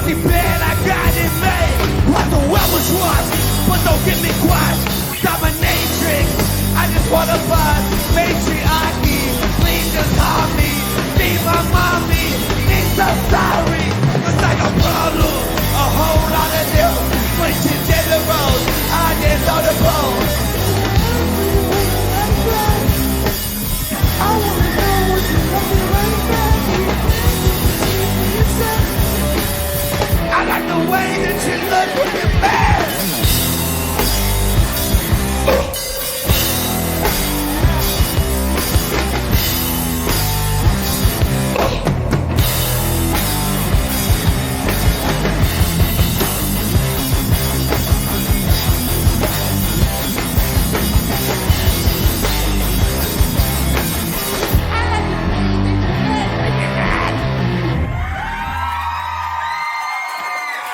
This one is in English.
crazy bad, I got it made. What the well was was, but don't get me quiet. Dominatrix, I just wanna buzz. Matrix.